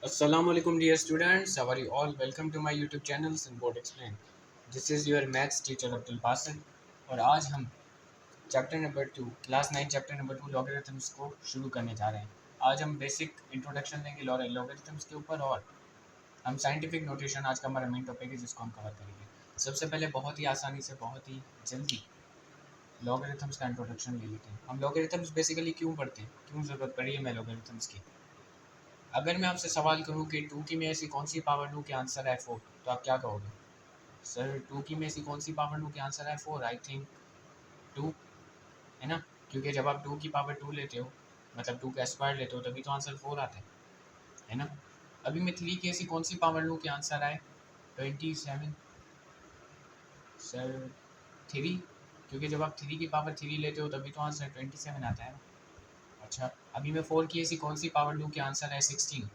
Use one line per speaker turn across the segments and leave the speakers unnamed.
Assalamu alaikum dear students, how are you all? Welcome to my YouTube channel Sinbot Explain. This is your maths teacher Abdul Basit और आज हम chapter number 2 class 9 chapter number 2 logarithms को शुरू करने जा रहे हैं। आज हम बेसिक इंट्रोडक्शन लेंगे लॉगरिथम्स के ऊपर और हम साइंटिफिक नोटेशन आज का हमारा मेन टॉपिक है जिसको हम कवर करेंगे। सबसे पहले बहुत ही आसानी से बहुत ही जल्दी लॉगरिथम्स का इंट्रोडक्शन ले लेते हैं। हम लॉगरिथम्स बेसिकली क्यों पढ़ते हैं, क्यों ज़रूरत पड़ी है हमें लॉगरिथम्स की। अगर मैं आपसे सवाल करूं कि टू की में ऐसी कौन सी पावर लूँ कि आंसर है 4, तो आप क्या कहोगे? सर टू की में ऐसी कौन सी पावर लूँ कि आंसर है 4? आई थिंक टू, है ना? क्योंकि जब आप टू की पावर 2 लेते हो, मतलब टू का स्क्वायर लेते हो, तभी तो आंसर 4 आता है ना? अभी मैं थ्री की ऐसी कौन सी पावर लूँ कि आंसर आए 27? सर थ्री, क्योंकि जब आप थ्री की पावर 3 लेते हो तभी तो आंसर 27 आता है ना। अच्छा, अभी मैं फोर की ऐसी कौन सी पावर लूँ कि आंसर है 16?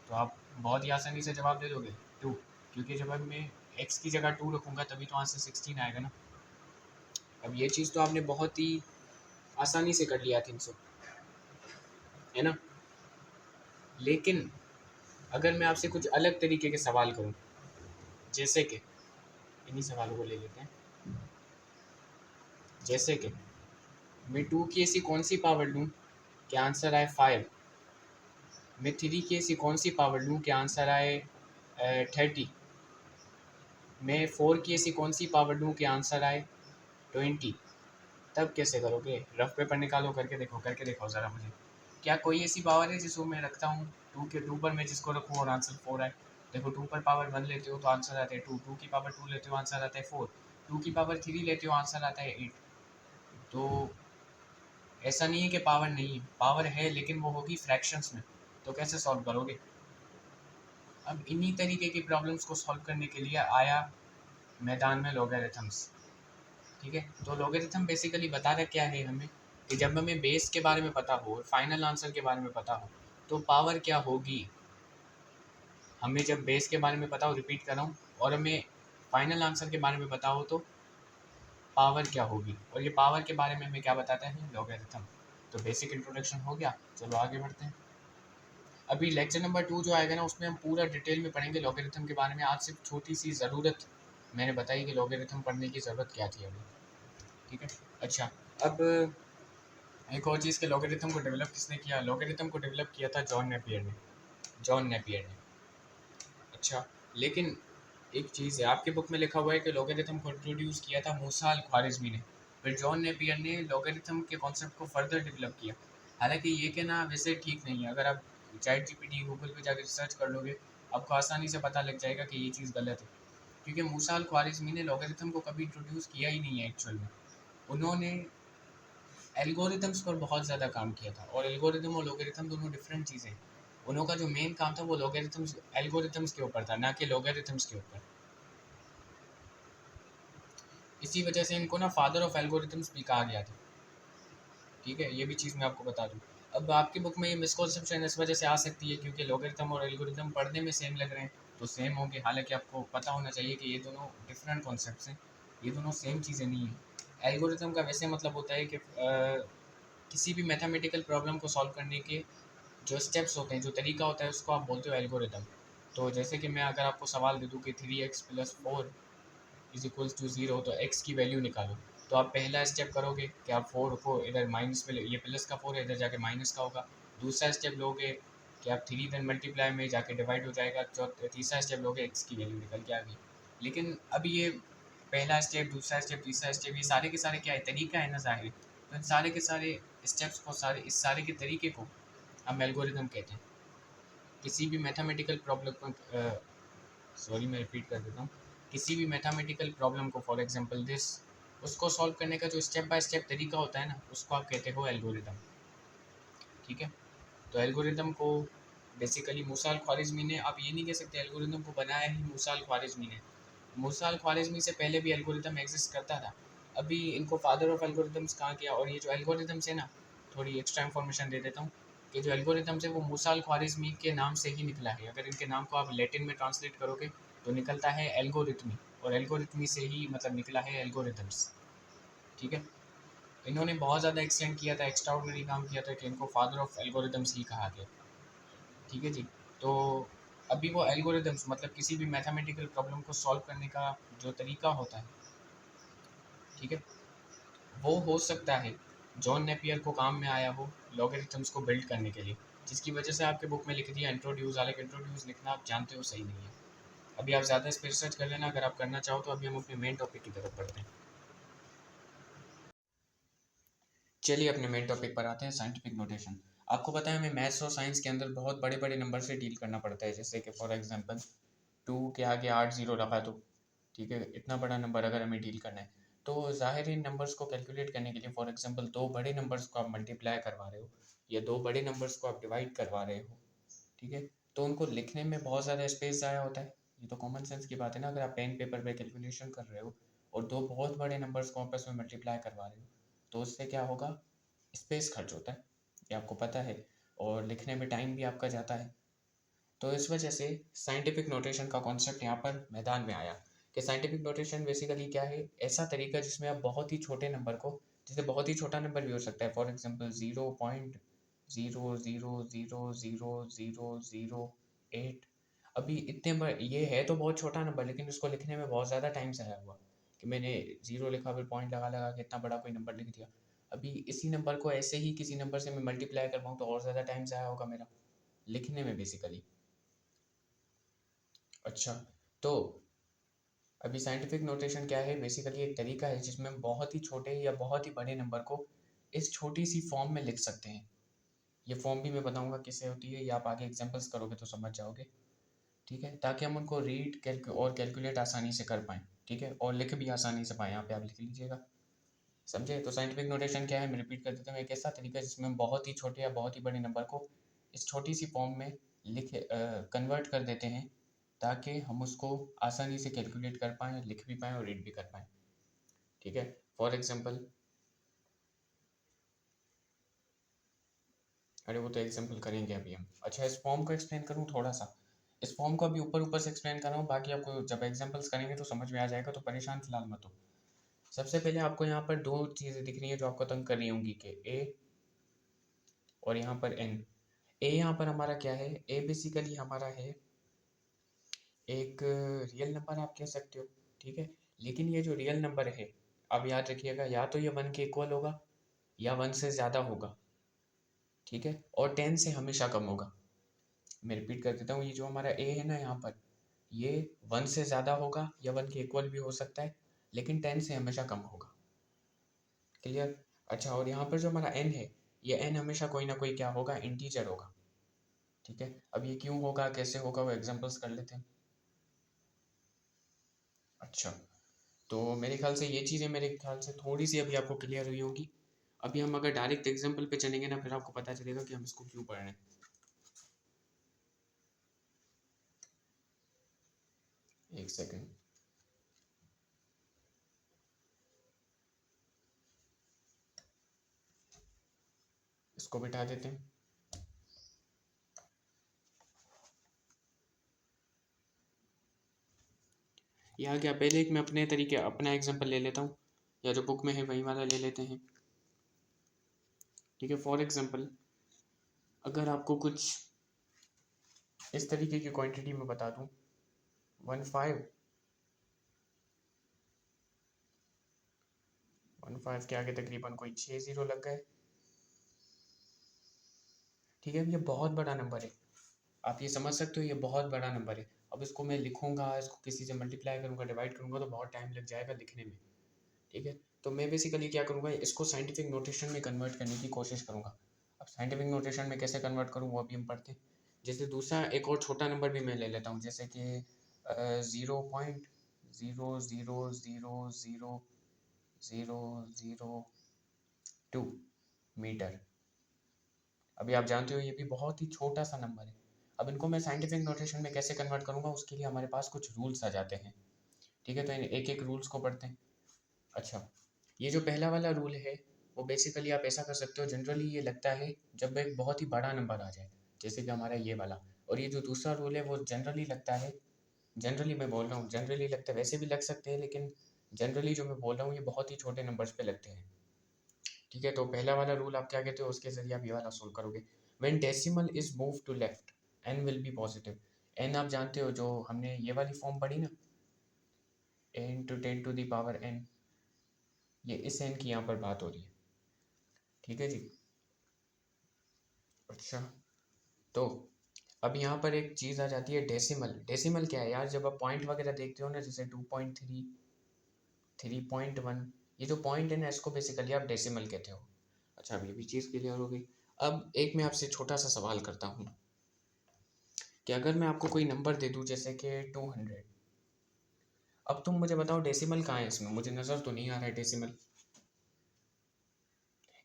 तो आप बहुत ही आसानी से जवाब दे दोगे टू, क्योंकि जब अब मैं एक्स की जगह टू रखूँगा तभी तो आंसर 16 आएगा ना। अब ये चीज़ तो आपने बहुत ही आसानी से कर लिया 300, है ना। लेकिन अगर मैं आपसे कुछ अलग तरीके के सवाल करूँ, जैसे कि इन्हीं सवालों को ले लेते हैं, जैसे कि मैं टू की ऐसी कौन सी पावर लूँ कि आंसर आए 5, मैं थ्री की ऐसी कौन सी पावर लूँ कि आंसर आए 30, मैं फोर की ऐसी कौन सी पावर लूँ कि आंसर आए 20, तब कैसे करोगे? रफ पेपर निकालो, करके देखो ज़रा मुझे। क्या कोई ऐसी पावर है जिसको मैं रखता हूँ टू के टू पर मैं जिसको रखूँ और आंसर 4 आए? देखो, टू पर पावर 1 लेते हो तो आंसर आता है 2, टू की पावर 2 लेते हो आंसर आता है 4, टू की पावर 3 लेते हो आंसर आता है 8। तो ऐसा नहीं है कि पावर नहीं है, पावर है, लेकिन वो होगी फ्रैक्शंस में। तो कैसे सॉल्व करोगे? अब इन्हीं तरीके की प्रॉब्लम्स को सॉल्व करने के लिए आया मैदान में लॉगरिथम्स। ठीक है, तो लॉगरिथम बेसिकली बता रहा क्या है हमें, कि जब हमें बेस के बारे में पता हो और फाइनल आंसर के बारे में पता हो तो पावर क्या होगी। हमें जब बेस के बारे में पता हो, रिपीट कर रहा हूँ, और हमें फाइनल आंसर के बारे में पता हो तो पावर क्या होगी। और ये पावर के बारे में हमें क्या बताता है? लॉगरिथम। तो बेसिक इंट्रोडक्शन हो गया, चलो आगे बढ़ते हैं। अभी लेक्चर नंबर 2 जो आएगा ना, उसमें हम पूरा डिटेल में पढ़ेंगे लॉगरिथम के बारे में। आज सिर्फ छोटी सी ज़रूरत मैंने बताई कि लॉगरिथम पढ़ने की ज़रूरत क्या थी अभी। ठीक है, अच्छा। अब एक और चीज़ के लॉगरिथम को डेवलप किसने किया? लॉगरिथम को डेवलप किया था जॉन नेपियर ने। जॉन नेपियर ने। अच्छा, लेकिन एक चीज़ है, आपकी बुक में लिखा हुआ है कि लॉगरिथम को इंट्रोड्यूस किया था मूसा अल ख्वारिज़मी ने। फिर जॉन नेपियर ने लॉगरिथम के कॉन्सेप्ट को फर्दर डेवलप किया। हालांकि ये कहना वैसे ठीक नहीं है। अगर आप चैट जीपीटी गूगल पे जाकर रिसर्च कर लोगे, आपको आसानी से पता लग जाएगा कि ये चीज़ गलत है। क्योंकि मूसा अल ख्वारिज़मी ने लॉगरिथम को कभी इंट्रोड्यूस किया ही नहीं है एक्चुअल में। उन्होंने एल्गोरिदम्स पर बहुत ज़्यादा काम किया था, और एल्गोरिदम और लॉगरिथम दोनों डिफरेंट चीज़ें हैं। उनका जो मेन काम था वो लॉगरिथम्स एल्गोरिथम्स के ऊपर था, ना कि लॉगरिथम्स के ऊपर। इसी वजह से इनको ना फादर ऑफ एल्गोरिथम्स भी कहा गया था। ठीक है, ये भी चीज़ मैं आपको बता दूँ। अब आपकी बुक में ये मिसकॉन्सेप्शन इस वजह से आ सकती है क्योंकि लॉगरिथम और एल्गोरिथम पढ़ने में सेम लग रहे हैं, तो सेम होंगे। हालांकि आपको पता होना चाहिए कि ये दोनों डिफरेंट कॉन्सेप्ट्स हैं, ये दोनों सेम चीज़ें नहीं हैं। एल्गोरिथम का वैसे मतलब होता है कि किसी भी मैथमेटिकल प्रॉब्लम को सॉल्व करने के जो स्टेप्स होते हैं, जो तरीका होता है, उसको आप बोलते हो एल्गोरिथम। तो जैसे कि मैं अगर आपको सवाल दे दूँ कि 3x + 4 इज इक्वल्स टू 0, तो x की वैल्यू निकालो, तो आप पहला स्टेप करोगे कि आप 4 को इधर माइनस में ये प्लस का 4 है, इधर जाके माइनस का होगा। दूसरा स्टेप लोगे कि आप 3 इधर मल्टीप्लाई में जाके डिवाइड हो जाएगा। तीसरा स्टेप लोगे, x की वैल्यू निकल के आ गई। लेकिन अब ये पहला स्टेप, दूसरा स्टेप, तीसरा स्टेप, ये सारे के सारे क्या है? तरीका है ना, ज़ाहिर। तो इन सारे के सारे स्टेप्स को, इस सारे के तरीके को हम एल्गोरिथम कहते हैं। किसी भी मैथमेटिकल प्रॉब्लम को सॉरी मैं रिपीट कर देता हूँ, किसी भी मैथमेटिकल प्रॉब्लम को, फॉर एग्जांपल दिस, उसको सॉल्व करने का जो स्टेप बाय स्टेप तरीका होता है ना, उसको आप कहते हो एल्गोरिथम। ठीक है, तो एल्गोरिथम को बेसिकली मूसा अल ख्वारिज़मी ने, आप ये नहीं कह सकते एल्गोरिथम को बनाया ही मूसा अल ख्वारिज़मी ने। मूसा अल ख्वारिज़मी से पहले भी एल्गोरिथम एग्जिस्ट करता था। अभी इनको फादर ऑफ एल्गोरिथम्स कहा गया। और ये जो एल्गोरिथम्स है ना, थोड़ी एक्स्ट्रा इन्फॉर्मेशन दे देता हूँ कि जो एल्गोरिथम्स है वो मूसा अल ख्वारिज़मी के नाम से ही निकला है। अगर इनके नाम को आप लैटिन में ट्रांसलेट करोगे तो निकलता है एल्गोरिथमी, और एल्गोरिथमी से ही मतलब निकला है एल्गोरिथम्स। ठीक है, इन्होंने बहुत ज़्यादा एक्सटेंड किया था, एक्स्ट्रा ऑर्डिनरी काम किया था कि इनको फादर ऑफ एल्गोरिथम्स ही कहा गया। ठीक है जी। तो अभी वो एल्गोरिदम्स मतलब किसी भी मैथमेटिकल प्रॉब्लम को सॉल्व करने का जो तरीका होता है, ठीक है, वो हो सकता है जॉन नेपियर को काम में आया हो लॉगरिथम्स को बिल्ड करने के लिए, जिसकी वजह से आपके बुक में लिख दिया इंट्रोड्यूस, हालांकि इंट्रोड्यूस लिखना आप जानते हो सही नहीं है। अभी आप ज़्यादा इस पर रिसर्च कर लेना अगर आप करना चाहो, तो अभी हम अपने मेन टॉपिक की तरफ बढ़ते हैं। चलिए अपने मेन टॉपिक पर आते हैं, साइंटिफिक नोटेशन। आपको पता है हमें मैथ्स और साइंस के अंदर बहुत बड़े बड़े नंबर से डील करना पड़ता है, जैसे कि फॉर एग्जांपल 2 के आगे 8 जीरो लगा दो, ठीक है, इतना बड़ा नंबर अगर हमें डील करना है तो ज़ाहिर इन नंबर्स को कैलकुलेट करने के लिए फॉर एग्जांपल दो बड़े नंबर्स को आप मल्टीप्लाई करवा रहे हो या दो बड़े नंबर्स को आप डिवाइड करवा रहे हो, ठीक है, तो उनको लिखने में बहुत ज़्यादा स्पेस ज़ाया होता है। ये तो कॉमन सेंस की बात है ना, अगर आप पेन पेपर पे कैलकुलेशन कर रहे हो और दो बहुत बड़े नंबर्स को आपस में मल्टीप्लाई करवा रहे हो, तो उससे क्या होगा, स्पेस खर्च होता है, ये आपको पता है, और लिखने में टाइम भी आपका जाता है। तो इस वजह से साइंटिफिक नोटेशन का कॉन्सेप्ट यहाँ पर मैदान में आया कि साइंटिफिक नोटेशन बेसिकली क्या है, ऐसा तरीका जिसमें आप बहुत ही छोटे नंबर को, जैसे बहुत ही छोटा नंबर भी हो सकता है, फॉर एग्जांपल 0.0000008, अभी इतने ये है तो बहुत छोटा नंबर, लेकिन उसको लिखने में बहुत ज़्यादा टाइम ज़ाया हुआ कि मैंने जीरो लिखा फिर पॉइंट लगा लगा के इतना बड़ा कोई नंबर लिख दिया। अभी इसी नंबर को ऐसे ही किसी नंबर से मैं मल्टीप्लाई करवाऊँ तो और ज़्यादा टाइम ज़ाया होगा मेरा लिखने में बेसिकली। अच्छा, तो अभी साइंटिफिक नोटेशन क्या है, बेसिकली एक तरीका है जिसमें बहुत ही छोटे या बहुत ही बड़े नंबर को इस छोटी सी फॉर्म में लिख सकते हैं। ये फॉर्म भी मैं बताऊंगा किससे होती है, या आप आगे एग्जांपल्स करोगे तो समझ जाओगे, ठीक है, ताकि हम उनको रीड और कैलकुलेट आसानी से कर पाएँ, ठीक है, और लिख भी आसानी से पाएँ। यहाँ पे आप लिख लीजिएगा, समझे। तो साइंटिफिक नोटेशन क्या है, मैं रिपीट कर देता हूँ, एक ऐसा तरीका है जिसमें हम बहुत ही छोटे या बहुत ही बड़े नंबर को इस छोटी सी फॉर्म में लिख कन्वर्ट कर देते हैं, ताकि हम उसको आसानी से कैलकुलेट कर पाएँ, लिख भी पाएँ और रीड भी कर पाएँ, ठीक है। फॉर एग्जांपल, अरे वो तो एग्जांपल करेंगे अभी हम। अच्छा, इस फॉर्म को एक्सप्लेन करूँ थोड़ा सा, इस फॉर्म को अभी ऊपर ऊपर से एक्सप्लेन कर रहा हूँ, बाकी आपको जब एग्जांपल्स करेंगे तो समझ में आ जाएगा, तो परेशान फिलहाल मत हो। सबसे पहले आपको यहाँ पर दो चीज़ें दिख रही हैं जो आपको तंग कर रही होंगी, कि ए और यहाँ पर एन। ए यहाँ पर हमारा क्या है, ए बेसिकली हमारा है एक रियल नंबर आप कह सकते हो, ठीक है, लेकिन ये जो रियल नंबर है, अब याद रखिएगा, या तो ये 1 के इक्वल होगा या 1 से ज़्यादा होगा, ठीक है, और 10 से हमेशा कम होगा। मैं रिपीट कर देता हूँ, ये जो हमारा ए है ना यहाँ पर, ये 1 से ज़्यादा होगा या 1 के इक्वल भी हो सकता है, लेकिन 10 से हमेशा कम होगा। क्लियर। अच्छा, और यहाँ पर जो हमारा एन है, ये एन हमेशा कोई ना कोई क्या होगा, इंटीजर होगा, ठीक है। अब ये क्यों होगा, कैसे होगा, वो एग्जांपल्स कर लेते हैं। अच्छा, तो मेरे ख्याल से ये चीज़ें मेरे ख्याल से थोड़ी सी अभी आपको क्लियर हुई होंगी। अभी हम अगर डायरेक्ट एग्जांपल पे चलेंगे ना, फिर आपको पता चलेगा कि हम इसको क्यों पढ़ रहे हैं। एक सेकंड, इसको बिठा देते हैं। यहाँ क्या, पहले एक मैं अपने तरीके अपना एग्जांपल ले लेता हूँ, या जो बुक में है वही वाला ले लेते हैं, ठीक है। फॉर एग्जांपल, अगर आपको कुछ इस तरीके की क्वांटिटी में बता दूँ, 15 के आगे तकरीबन कोई 6 जीरो लग गए, ठीक है। अब ये बहुत बड़ा नंबर है, आप ये समझ सकते हो, ये बहुत बड़ा नंबर है। अब इसको मैं लिखूंगा, इसको किसी से मल्टीप्लाई करूंगा, डिवाइड करूंगा, तो बहुत टाइम लग जाएगा लिखने में, ठीक है। तो मैं बेसिकली क्या करूंगा, इसको साइंटिफिक नोटेशन में कन्वर्ट करने की कोशिश करूंगा। अब साइंटिफिक नोटेशन में कैसे कन्वर्ट करूँ वो अभी हम पढ़ते हैं। जैसे दूसरा एक और छोटा नंबर भी मैं ले लेता हूँ, जैसे कि 0.0000002 मीटर। अभी आप जानते हो ये भी बहुत ही छोटा सा नंबर है। अब इनको मैं साइंटिफिक नोटेशन में कैसे कन्वर्ट करूँगा, उसके लिए हमारे पास कुछ रूल्स आ जाते हैं, ठीक है। तो इन एक एक रूल्स को पढ़ते हैं। अच्छा, ये जो पहला वाला रूल है, वो बेसिकली आप ऐसा कर सकते हो, जनरली ये लगता है जब एक बहुत ही बड़ा नंबर आ जाए, जैसे कि हमारा ये वाला। और ये जो दूसरा रूल है वो जनरली लगता है, जनरली मैं बोल रहा हूँ, जनरली लगता है, वैसे भी लग सकते हैं, लेकिन जनरली जो मैं बोल रहा हूँ ये बहुत ही छोटे नंबर्स पे लगते हैं, ठीक है। तो पहला वाला रूल आप क्या कहते हो, उसके जरिए आप ये वाला सोल्व करोगे। When decimal is move to left, n will be positive. n आप जानते हो, जो हमने ये वाली फॉर्म पढ़ी ना, a into 10 to the power n, ये इस n की यहाँ पर बात हो रही है। ठीक है जी। अच्छा, तो अब यहाँ पर एक चीज़ आ जाती है डेसिमल। डेसिमल क्या है यार? जब आप पॉइंट वगैरह देखते हो ना, जैसे 2.3, 3.1, ये जो पॉइंट है ना, इसको बेसिकली आप डेसिमल कहते हो। अच्छा, अब ये भी चीज़ क्लियर हो गई। अब एक मैं आपसे छोटा सा सवाल करता हूँ कि अगर मैं आपको कोई नंबर दे दूँ जैसे कि 200, अब तुम मुझे बताओ डेसिमल कहाँ है इसमें? मुझे नज़र तो नहीं आ रहा है डेसिमल।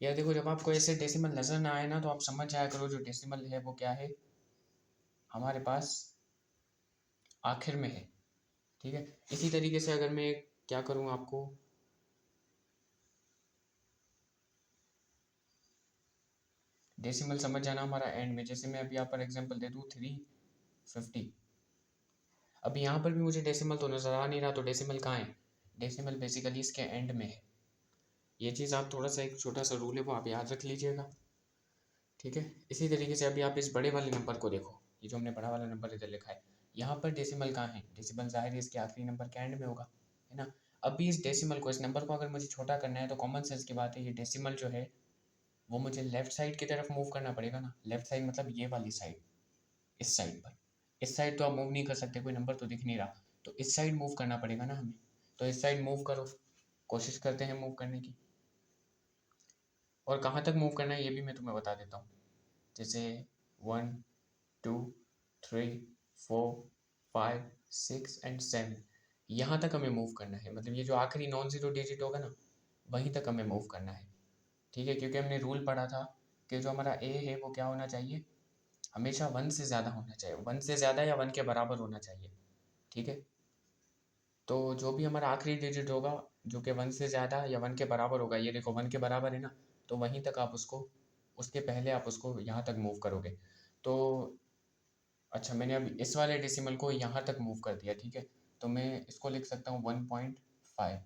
यार देखो, जब आपको ऐसे डेसिमल नज़र ना आए ना, तो आप समझ जाया करो जो डेसिमल है वो क्या है, हमारे पास आखिर में है। ठीक है, इसी तरीके से अगर मैं क्या करूँ आपको, डेसिमल समझ जाना हमारा एंड में। जैसे मैं अभी यहाँ पर एग्जांपल दे दूँ 350, अभी यहाँ पर भी मुझे डेसिमल तो नज़र आ नहीं रहा, तो डेसिमल कहाँ है? डेसिमल बेसिकली इसके एंड में है। ये चीज़ आप थोड़ा सा, एक छोटा सा रूल है वो आप याद रख लीजिएगा। ठीक है, इसी तरीके से अभी आप इस बड़े वाले नंबर को देखो, ये जो हमने बड़ा वाला नंबर इधर लिखा है, यहाँ पर डेसिमल कहाँ है? डेसिमल ज़ाहिर है इसके आखिरी नंबर के एंड में होगा, है ना। अभी इस डेसिमल को, इस नंबर को अगर मुझे छोटा करना है, तो कॉमन सेंस की बात है, ये डेसिमल जो है वो मुझे लेफ्ट साइड की तरफ मूव करना पड़ेगा ना। लेफ्ट साइड मतलब ये वाली साइड, इस साइड पर। इस साइड तो आप मूव नहीं कर सकते, कोई नंबर तो दिख नहीं रहा, तो इस साइड मूव करना पड़ेगा ना हमें। तो इस साइड मूव करो, कोशिश करते हैं मूव करने की। और कहाँ तक मूव करना है ये भी मैं तुम्हें बता देता हूँ। जैसे 1, 2, 3, 4, 5, 6 एंड 7, यहाँ तक हमें मूव करना है। मतलब ये जो आखिरी नॉन ज़ीरो डिजिट होगा ना, वहीं तक हमें मूव करना है। ठीक है, क्योंकि हमने रूल पढ़ा था कि जो हमारा ए है वो क्या होना चाहिए, हमेशा 1 से ज़्यादा होना चाहिए, 1 से ज़्यादा या 1 के बराबर होना चाहिए। ठीक है, तो जो भी हमारा आखिरी डिजिट होगा, जो कि 1 से ज़्यादा या 1 के बराबर होगा, ये देखो 1 के बराबर है ना, तो वहीं तक आप उसको, उसके पहले आप उसको यहाँ तक मूव करोगे। तो अच्छा, मैंने अब इस वाले डेसिमल को यहाँ तक मूव कर दिया। ठीक है, तो मैं इसको लिख सकता हूँ 1.5।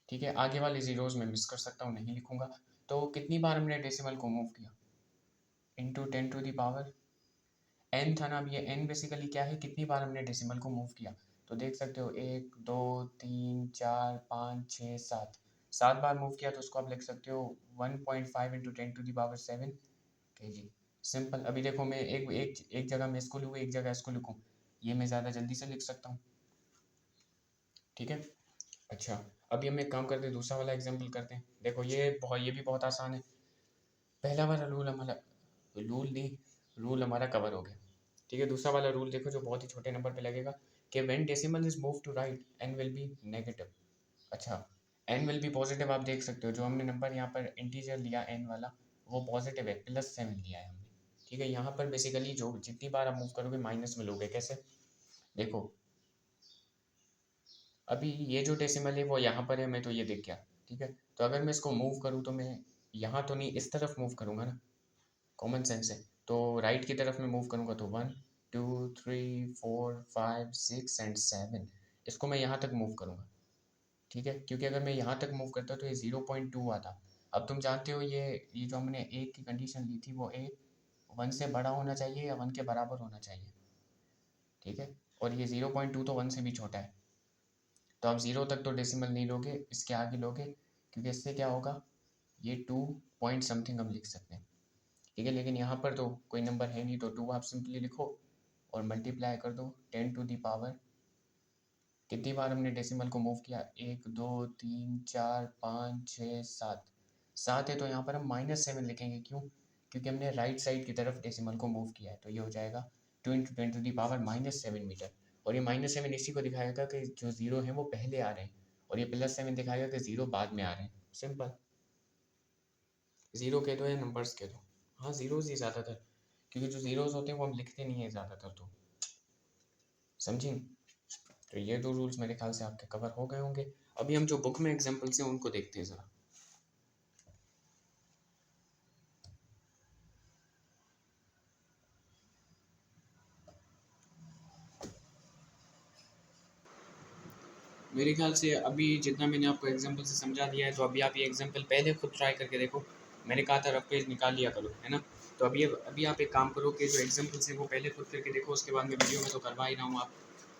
ठीक है, आगे वाले ज़ीरोज़ में मिस कर सकता हूँ, नहीं लिखूँगा। तो कितनी बार हमने डेसिमल को मूव किया? Into 10 to the power n था ना। अब ये n बेसिकली क्या है, कितनी बार हमने डेसिमल को मूव किया? तो देख सकते हो 1, 2, 3, 4, 5, 6, 7, 7 बार मूव किया, तो उसको आप लिख सकते हो 1.5 into 10 to the power 7 kg। Simple. अभी देखो, मैं एक जगह मैं इसको लिखूँ, एक जगह इसको लिखूँ, ये मैं ज़्यादा जल्दी से लिख सकता हूँ। ठीक है, अच्छा, अभी हम एक काम करते हैं, दूसरा वाला एग्जाम्पल करते हैं। देखो ये भी बहुत आसान है। पहला वाला रूल हमारा, रूल हमारा कवर हो गया। ठीक है, दूसरा वाला रूल देखो, जो बहुत ही छोटे नंबर पे लगेगा, कि when decimal is move to right n will be negative. अच्छा, एन विल बी पॉजिटिव। आप देख सकते हो जो हमने नंबर यहाँ पर इंटीजर लिया एन वाला, वो पॉजिटिव है, +7 लिया है हमने। ठीक है, यहाँ पर बेसिकली जो जितनी बार आप मूव करोगे माइनस में लोगे। कैसे? देखो, अभी ये जो डेसिमल है वो यहाँ पर है, मैं तो ये दिख गया। ठीक है, तो अगर मैं इसको मूव करूँ, तो मैं यहाँ तो नहीं, इस तरफ मूव करूँगा ना, कॉमन सेंस है। तो राइट की तरफ में मूव करूँगा, तो 1, 2, 3, 4, 5, 6 एंड 7, इसको मैं यहाँ तक मूव करूँगा। ठीक है, क्योंकि अगर मैं यहाँ तक मूव करता तो ये 0.2 आता। अब तुम जानते हो ये जो हमने ए की कंडीशन ली थी, वो ए 1 से बड़ा होना चाहिए या 1 के बराबर होना चाहिए। ठीक है, और ये 0.2 तो 1 से भी छोटा है, तो आप 0 तक तो डेसिमल नहीं लोगे, इसके आगे लोगे, क्योंकि इससे क्या होगा, ये 2 पॉइंट समथिंग हम लिख सकते हैं। ठीक है, लेकिन यहाँ पर तो कोई नंबर है नहीं, तो 2 आप सिंपली लिखो और मल्टीप्लाई कर दो 10 टू दी पावर। कितनी बार हमने डेसिमल को मूव किया? 1, 2, 3, 4, 5, 6, 7, 7 है, तो यहाँ पर हम -7 लिखेंगे। क्यों? क्योंकि हमने राइट साइड की तरफ डेसिमल को मूव किया है, तो ये हो जाएगा 2 into 10 to the power -7 metre. और ये -7 इसी को दिखाएगा कि जो ज़ीरो है वो पहले आ रहे हैं, और ये +7 दिखाएगा कि ज़ीरो बाद में आ रहे हैं। सिंपल। ज़ीरो कह दो या नंबर्स कह दो, हाँ ज़ीरोज़ ही ज़्यादातर, क्योंकि जो ज़ीरोज़ होते हैं वो हम लिखते नहीं हैं ज़्यादातर, तो समझें। तो ये 2 रूल्स मेरे ख्याल से आपके कवर हो गए होंगे। अभी हम जो बुक में एग्जांपल्स हैं उनको देखते हैं ज़रा। मेरे ख्याल से अभी जितना मैंने आपको एग्जांपल से समझा दिया है, तो अभी आप ये एग्जांपल पहले खुद ट्राई करके देखो। मैंने कहा था रफ पेज निकाल लिया करो, है ना। तो अभी आप एक काम करो कि जो एग्जाम्पल्स हैं वो पहले खुद करके देखो, उसके बाद में वीडियो में तो करवा ही रहा हूँ, आप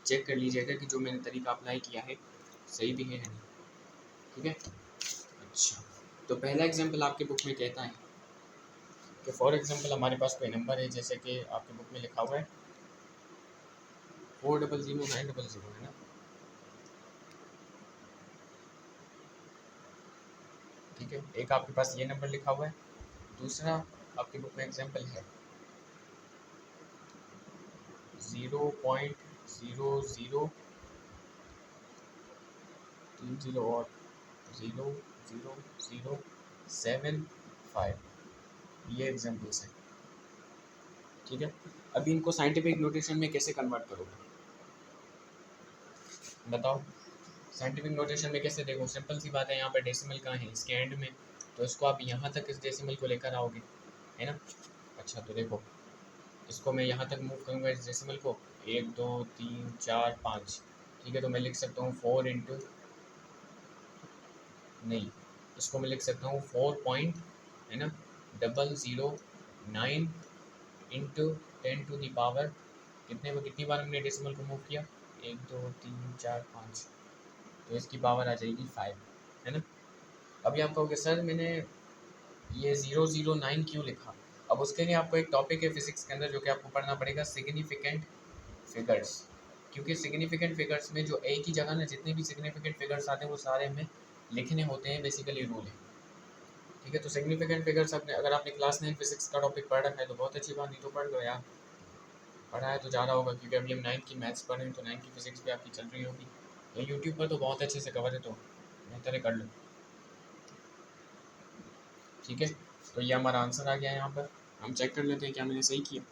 चेक कर लीजिएगा कि जो मैंने तरीका अप्लाई किया है सही भी है नहीं। ठीक है। अच्छा, तो पहला एग्जाम्पल आपके बुक में कहता है कि फॉर एग्जाम्पल हमारे पास कोई नंबर है, जैसे कि आपके बुक में लिखा हुआ है 400900 है ना। ठीक है, एक आपके पास ये नंबर लिखा हुआ है, दूसरा आपकी बुक में एग्जाम्पल है 0.0030 और 00075, ये एग्जाम्पल्स हैं। ठीक है, अभी इनको साइंटिफिक नोटेशन में कैसे कन्वर्ट करोगे बताओ। साइंटिफिक नोटेशन में कैसे, देखो सिंपल सी बात है, यहाँ पर डेसिमल कहाँ है, इसके एंड में, तो इसको आप यहाँ तक इस डेसिमल को लेकर आओगे, है ना। अच्छा, तो देखो इसको मैं यहाँ तक मूव करूँगा इस डेसिमल को, 1 2 3 4 5। ठीक है, तो मैं लिख सकता हूँ 4 इंटू, नहीं, इसको मैं लिख सकता हूँ 4 पॉइंट, है ना, 009 इंटू 10 टू दी पावर, कितनी बार हमने डेसिमल को मूव किया, 1 2 3 4 5, तो इसकी पावर आ जाएगी 5, है ना। अभी आप कहोगे सर मैंने ये 009 क्यों लिखा, अब उसके लिए आपको एक टॉपिक है फिजिक्स के अंदर जो कि आपको पढ़ना पड़ेगा, सिग्निफिकेंट फिगर्स। क्योंकि सिग्निफिकेंट फिगर्स में जो एक ही जगह ना जितने भी सिग्निफिकेंट फिगर्स आते हैं वो सारे हमें लिखने होते हैं, बेसिकली रूल है। ठीक है, तो सिग्निफिकेंट फिगर्स आपने, अगर आपने क्लास 9 फिजिक्स का टॉपिक पढ़ रखा है तो बहुत अच्छी बात, नहीं तो पढ़ लो यार, पढ़ा है तो ज़्यादा होगा, क्योंकि अभी हम 9th की मैथ्स पढ़ रहे हैं तो 9th की फिजिक्स भी आपकी चल रही होगी, तो यूट्यूब पर तो बहुत अच्छे से कवर है, तो बेहतर है कर लो। ठीक है, तो ये हमारा आंसर आ गया है। यहाँ पर हम चेक कर लेते हैं क्या मैंने सही किया,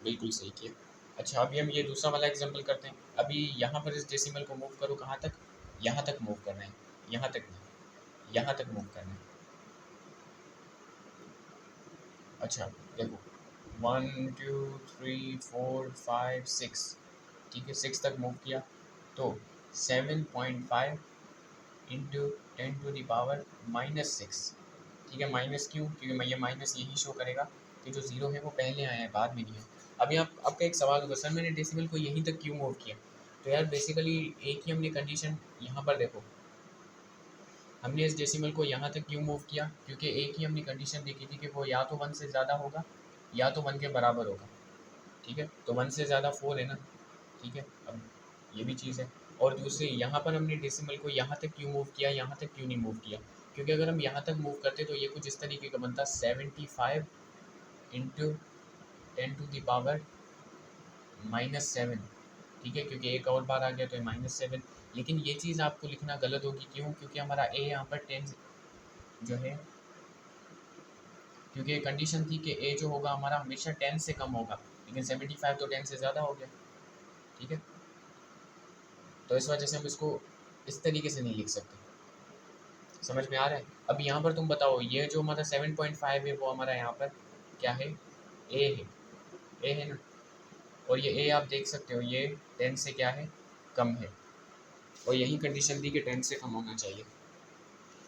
बिल्कुल सही किया। अच्छा, अभी हम ये दूसरा वाला एग्जांपल करते हैं। अभी यहाँ पर इस डेसिमल को मूव करो, कहाँ तक, यहाँ तक मूव करना है, यहाँ तक नहीं, यहाँ तक मूव करना है। अच्छा देखो 1 2 3 4 5 6, ठीक है, 6 तक मूव किया, तो 7.5 इंटू 10 टू दी पावर -6। ठीक है, माइनस क्यों, क्योंकि मैं ये माइनस यही शो करेगा कि जो जीरो है वो पहले आया है, बाद में नहीं है। अभी आपका एक सवाल होगा सर मैंने डेसिमल को यहीं तक क्यों मूव किया, तो यार बेसिकली एक ही हमने कंडीशन, यहाँ पर देखो हमने इस डेसिमल को यहाँ तक क्यों मूव किया, क्योंकि एक ही हमने कंडीशन देखी थी कि वो या तो 1 से ज़्यादा होगा या तो 1 के बराबर होगा। ठीक है, तो 1 से ज़्यादा 4 है ना। ठीक है, अब ये भी चीज़ है। और दूसरी यहाँ पर हमने डेसिमल को यहाँ तक क्यों मूव किया, यहाँ तक क्यों नहीं मूव किया, क्योंकि अगर हम यहाँ तक मूव करते तो ये कुछ इस तरीके का बनता 75 इंटू 10 टू दी पावर -7। ठीक है, क्योंकि एक और बार आ गया तो ये -7, लेकिन ये चीज़ आपको लिखना गलत होगी, क्यों, क्योंकि हमारा ए यहाँ पर 10 जो है, क्योंकि एक कंडीशन थी कि ए जो होगा हमारा हमेशा 10 से कम होगा, लेकिन 75 तो 10 से ज़्यादा हो गया। ठीक है, तो इस वजह से हम इसको इस तरीके से नहीं लिख सकते। समझ में आ रहा है। अब यहाँ पर तुम बताओ, ये जो हमारा 7.5 है वो हमारा यहाँ पर क्या है, ए है, ए है ना। और ये ए आप देख सकते हो ये 10 से क्या है, कम है, और यही कंडीशन थी कि 10 से कम होना चाहिए।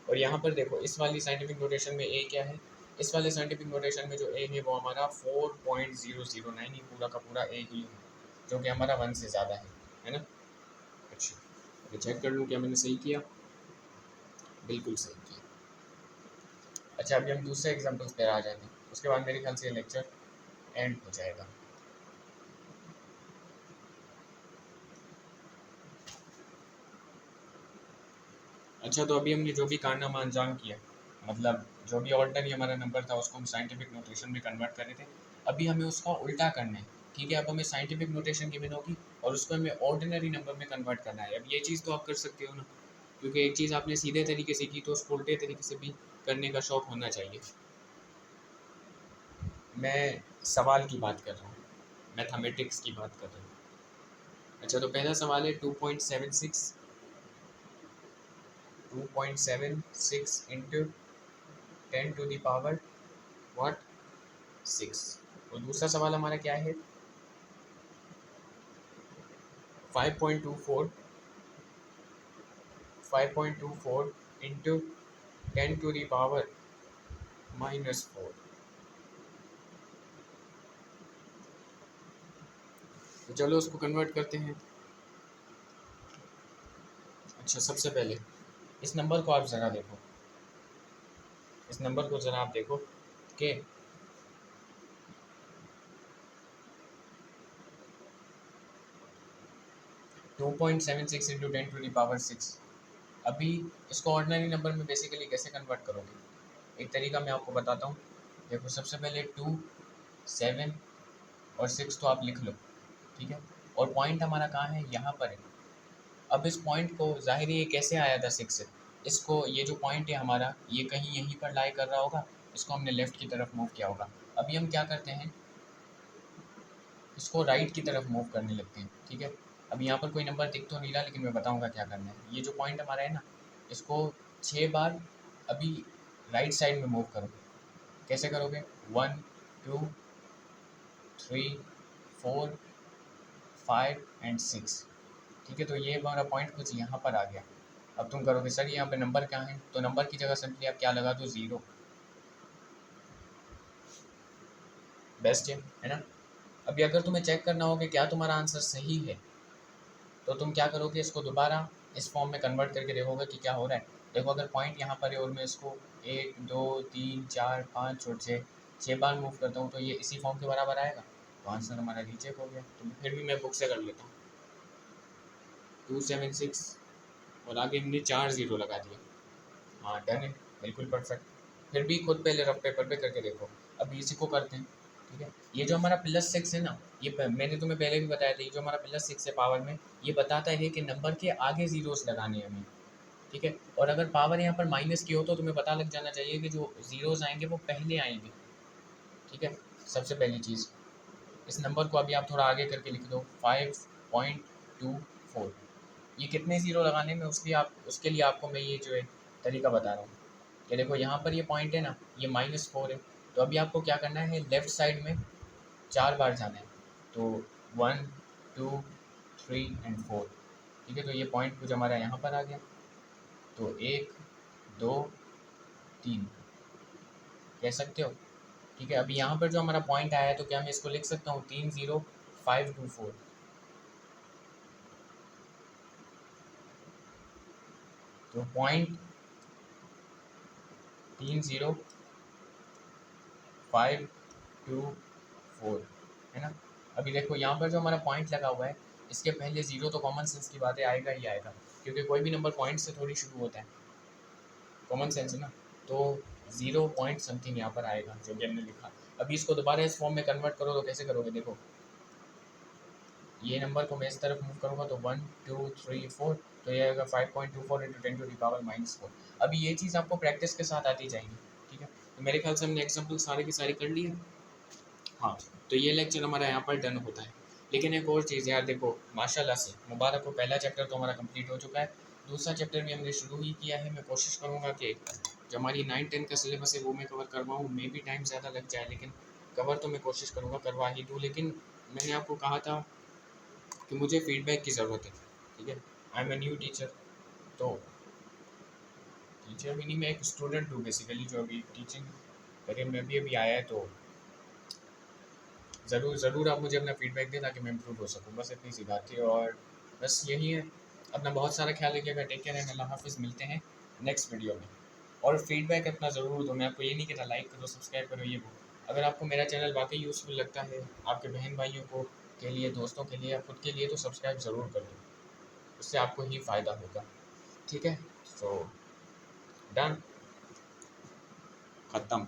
और यहाँ पर देखो इस वाली साइंटिफिक नोटेशन में ए क्या है, इस वाले साइंटिफिक नोटेशन में जो ए है वो हमारा 4.009, ही पूरा का पूरा ए ही है, जो कि हमारा 1 से ज़्यादा है ना। अच्छा, तो चेक कर लूँ क्या मैंने सही किया, बिल्कुल सही किया। अच्छा, अभी हम दूसरे एग्जाम्पल्स पर आ जाते हैं, उसके बाद मेरे ख्याल से लेक्चर एंड हो जाएगा। अच्छा, तो अभी हमने जो भी कारनामा अंजाम किया, मतलब जो भी ऑर्डिनरी हमारा नंबर था उसको हम साइंटिफिक नोटेशन में कन्वर्ट कर रहे थे, अभी हमें उसका उल्टा करना है। ठीक है, अब हमें साइंटिफिक नोटेशन गिवन होगी और उसको हमें ऑर्डिनरी नंबर में कन्वर्ट करना है। अब ये चीज़ तो आप कर सकते हो ना, क्योंकि एक चीज़ आपने सीधे तरीके से की तो उसको उल्टे तरीके से भी करने का शौक होना चाहिए। मैं सवाल की बात कर रहा हूँ, मैथमेटिक्स की बात कर रहा हूँ। अच्छा, तो पहला सवाल है 2.76 into 10 to the power what 6। और दूसरा सवाल हमारा क्या है, 5.24 इंटू 10 टू दी पावर -4। तो चलो उसको कन्वर्ट करते हैं। अच्छा, सबसे पहले इस नंबर को आप ज़रा देखो, इस नंबर को ज़रा आप देखो कि 2.76 इंटू 10⁻6। अभी इसको ऑर्डिनरी नंबर में बेसिकली कैसे कन्वर्ट करोगे, एक तरीका मैं आपको बताता हूँ। देखो, सबसे पहले 2, 7 और 6 तो आप लिख लो, ठीक है। और पॉइंट हमारा कहाँ है, यहाँ पर है। अब इस पॉइंट को ज़ाहिर है ये कैसे आया था 6 से, इसको ये जो पॉइंट है हमारा ये कहीं यहीं पर लाई कर रहा होगा, इसको हमने लेफ़्ट की तरफ मूव किया होगा। अभी हम क्या करते हैं, इसको राइट की तरफ मूव करने लगते हैं, ठीक है। अब यहाँ पर कोई नंबर दिख तो नहीं रहा, लेकिन मैं बताऊँगा क्या करना है। ये जो पॉइंट हमारा है ना, इसको 6 बार अभी राइट साइड में मूव करो। कैसे करोगे, 1 2 3 4 5 एंड 6, ठीक है। तो ये हमारा पॉइंट कुछ यहाँ पर आ गया। अब तुम करोगे सर यहाँ पे नंबर क्या है, तो नंबर की जगह सिंपली आप क्या लगा दो, 0। बेस्ट है ना। अभी अगर तुम्हें चेक करना हो कि क्या तुम्हारा आंसर सही है, तो तुम क्या करोगे, इसको दोबारा इस फॉर्म में कन्वर्ट करके देखोगे कि क्या हो रहा है। देखो, अगर पॉइंट यहाँ पर है और मैं इसको 1 2 3 4 5 और 6 बार मूव करता हूँ, तो ये इसी फॉर्म के बराबर आएगा। तो आंसर हमारा रीचेक हो गया। तो फिर भी मैं बुक से कर लेता हूँ, 276 और आगे हमने 4 0 लगा दिया। हाँ, डन है, बिल्कुल परफेक्ट। फिर भी खुद पहले रफ पेपर पे करके देखो। अब इसी को करते हैं, ठीक है। ये जो हमारा +6 है ना, ये मैंने तुम्हें पहले भी बताया था, ये जो हमारा +6 है पावर में, ये बताता है कि नंबर के आगे ज़ीरोस लगाने हैं हमें, ठीक है। और अगर पावर यहाँ पर माइनस की हो तो तुम्हें पता लग जाना चाहिए कि जो ज़ीरोस आएंगे वो पहले आएंगे, ठीक है। सबसे पहली चीज़, इस नंबर को अभी आप थोड़ा आगे करके लिख दो, 5.24। ये कितने ज़ीरो लगाने में, उसके लिए आपको मैं ये जो है तरीका बता रहा हूँ कि देखो, यहाँ पर ये पॉइंट है ना, ये -4 है। तो अभी आपको क्या करना है, लेफ़्ट साइड में 4 बार जाना है। तो 1 2 3 एंड 4, ठीक है। तो ये पॉइंट कुछ हमारा यहाँ पर आ गया। तो 1 2 3 कह सकते हो, ठीक है। अभी यहाँ पर जो हमारा पॉइंट आया है, तो क्या मैं इसको लिख सकता हूँ, 30524। तो पॉइंट 30524 है ना। अभी देखो, यहाँ पर जो हमारा पॉइंट लगा हुआ है, इसके पहले ज़ीरो तो कॉमन सेंस की बात है आएगा ही आएगा, क्योंकि कोई भी नंबर पॉइंट से थोड़ी शुरू होता है, कॉमन सेंस है ना। तो 0 पॉइंट समथिंग यहाँ पर आएगा जो कि हमने लिखा। अभी इसको दोबारा इस फॉर्म में कन्वर्ट करो तो कैसे करोगे, देखो, ये नंबर को मैं इस तरफ मूव करूँगा तो 1 2 3 4, तो ये आएगा 5.24 इंटू 10⁻⁻4। अभी ये चीज़ आपको प्रैक्टिस के साथ आती जाएगी, ठीक है। तो मेरे ख्याल से हमने एग्जाम्पल सारे की सारी कर ली है। हाँ, तो ये लेक्चर हमारा यहाँ पर डन होता है। लेकिन एक और चीज़ यार, देखो, माशाल्लाह से मुबारक हो, पहला चैप्टर तो हमारा कंप्लीट हो चुका है, दूसरा चैप्टर भी हमने शुरू ही किया है। मैं कोशिश करूँगा कि जो हमारी 9-10 का सिलेबस है वो मैं कवर करवाऊँ। मे भी टाइम ज़्यादा लग जाए, लेकिन कवर तो मैं कोशिश करूँगा करवा ही दूँ। लेकिन मैंने आपको कहा था कि मुझे फीडबैक की ज़रूरत है, ठीक है। I am a new teacher, तो टीचर भी नहीं, मैं एक स्टूडेंट हूँ बेसिकली, जो अभी टीचिंग करियर में अभी आया है। तो ज़रूर ज़रूर आप मुझे अपना फीडबैक दें ताकि मैं इम्प्रूव हो सकूँ, बस इतनी सी बात थी। और बस यही है। अपना बहुत सारा ख्याल रखिएगा, टेक केयर एंड अल्लाह हाफ़िज़। मिलते हैं नेक्स्ट वीडियो में। और फीडबैक अपना ज़रूर दो, मैं आपको ये नहीं कहता लाइक करो, सब्सक्राइब करो, ये वो। अगर आपको मेरा चैनल वाकई यूज़फुल लगता है, आपके बहन भाइयों को के लिए, दोस्तों के लिए या खुद के लिए, तो सब्सक्राइब ज़रूर कर दो, उससे आपको ही फ़ायदा होगा, ठीक है। तो डन, ख़त्म।